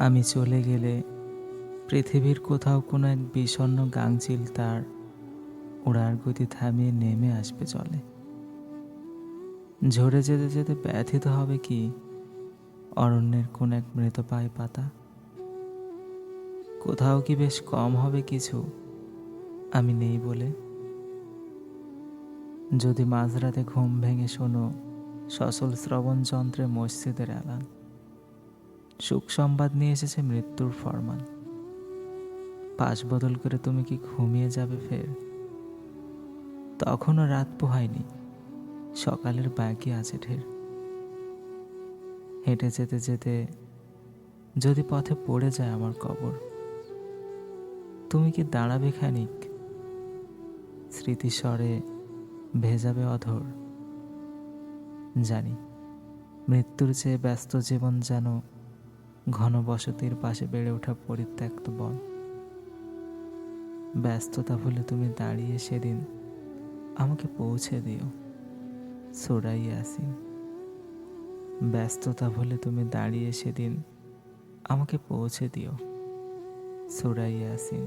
আমি চলে গেলে পৃথিবীর কোথাও কোনো এক বিষণ্ণ গাংচিল তার উড়ার গতি থামিয়ে নেমে আসবে জলে। ঝরে যেতে যেতে ব্যথিত হবে কি অরণ্যের কোন এক মৃতপ্রায় পাতা? কোথাও কি বেশ কম হবে কিছু আমি নেই বলে? যদি মাঝরাতে ঘুম ভেঙে শোনো সচল শ্রবণ যন্ত্রে মসজিদের এলান, সুখ সংবাদ নিয়ে এসেছে মৃত্যুর ফরমান, পাশ বদল করে তুমি কি ঘুমিয়ে যাবে ফের? তখনও রাত পোহায়নি, সকালের বাকি আছে ঢের। হেঁটে যেতে যেতে যদি পথে পড়ে যায় আমার কবর, তুমি কি দাঁড়াবে খানিক? স্মৃতিস্বরে ভেজাবে অধর। জানি মৃত্যুর চেয়ে ব্যস্ত জীবন যেন ঘন বসতির পাশে বেড়ে ওঠা পরিত্যক্ত বন। ব্যস্ততা ভুলে তুমি দাঁড়িয়ে সেদিন আমাকে পৌঁছে দিও সূরা ইয়াসিন। ব্যস্ততা ভুলে তুমি দাঁড়িয়ে সেদিন আমাকে পৌঁছে দিও সূরা ইয়াসিন।